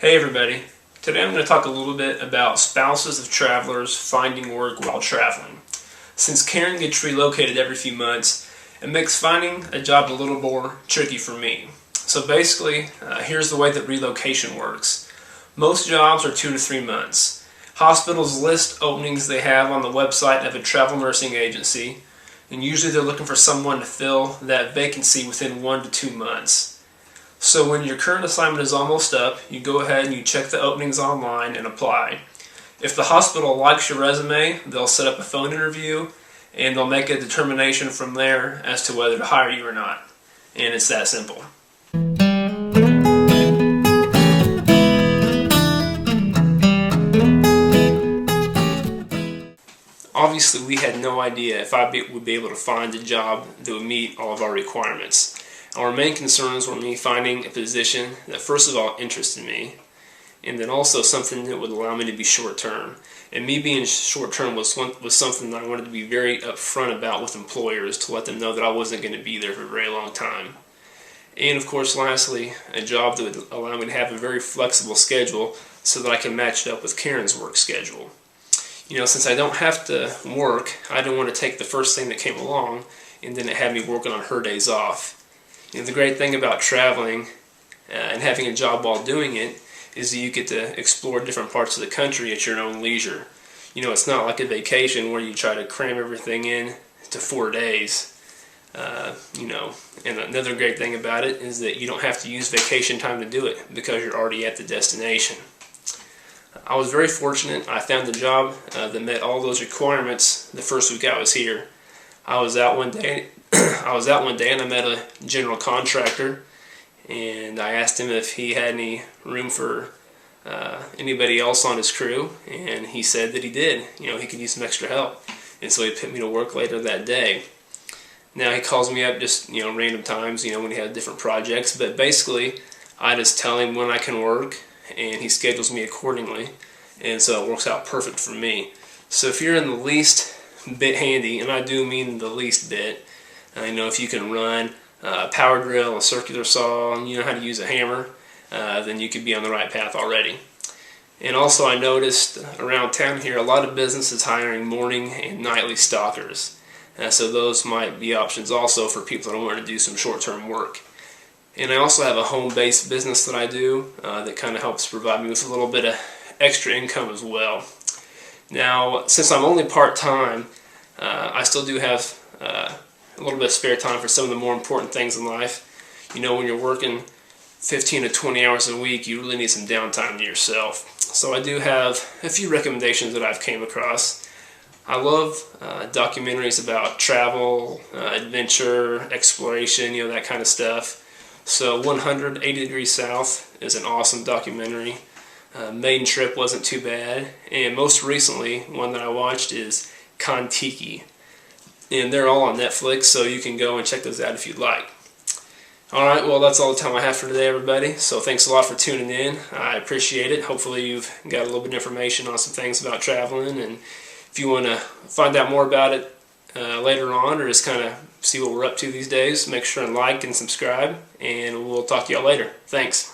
Hey everybody, today I'm going to talk a little bit about spouses of travelers finding work while traveling. Since Karen gets relocated every few months, it makes finding a job a little more tricky for me. So basically, here's the way that relocation works. Most jobs are 2 to 3 months. Hospitals list openings they have on the website of a travel nursing agency, and usually they're looking for someone to fill that vacancy within 1 to 2 months. So when your current assignment is almost up, you go ahead and you check the openings online and apply. If the hospital likes your resume, they'll set up a phone interview and they'll make a determination from there as to whether to hire you or not. And it's that simple. Obviously, we had no idea if I would be able to find a job that would meet all of our requirements. Our main concerns were me finding a position that first of all interested me, and then also something that would allow me to be short-term. And me being short-term was something that I wanted to be very upfront about with employers to let them know that I wasn't going to be there for a very long time. And of course, lastly, a job that would allow me to have a very flexible schedule so that I can match it up with Karen's work schedule. You know, since I don't have to work, I didn't want to take the first thing that came along and then it had me working on her days off. You know, the great thing about traveling and having a job while doing it is that you get to explore different parts of the country at your own leisure. You know, it's not like a vacation where you try to cram everything in to 4 days. You know, and another great thing about it is that you don't have to use vacation time to do it because you're already at the destination. I was very fortunate. I found a job that met all those requirements the first week I was here. I was out one day and I met a general contractor, and I asked him if he had any room for anybody else on his crew, and he said that he did. You know, he could use some extra help, and so he put me to work later that day. Now he calls me up just, you know, random times, you know, when he has different projects, but basically I just tell him when I can work, and he schedules me accordingly, and so it works out perfect for me. So if you're in the least bit handy, and I do mean the least bit, you know, if you can run a power drill, a circular saw, and you know how to use a hammer, then you could be on the right path already. And also I noticed around town here a lot of businesses hiring morning and nightly stalkers. So those might be options also for people that want to do some short-term work. And I also have a home-based business that I do that kind of helps provide me with a little bit of extra income as well. Now, since I'm only part-time, I still do have a little bit of spare time for some of the more important things in life. You know, when you're working 15 to 20 hours a week, you really need some downtime to yourself. So I do have a few recommendations that I've came across. I love documentaries about travel, adventure, exploration, you know, that kind of stuff. So 180 Degrees South is an awesome documentary. Maiden Trip wasn't too bad. And most recently, one that I watched is Kon-Tiki. And they're all on Netflix, so you can go and check those out if you'd like. Alright, well that's all the time I have for today, everybody. So thanks a lot for tuning in. I appreciate it. Hopefully you've got a little bit of information on some things about traveling. And if you want to find out more about it later on, or just kind of see what we're up to these days, make sure and like and subscribe. And we'll talk to y'all later. Thanks.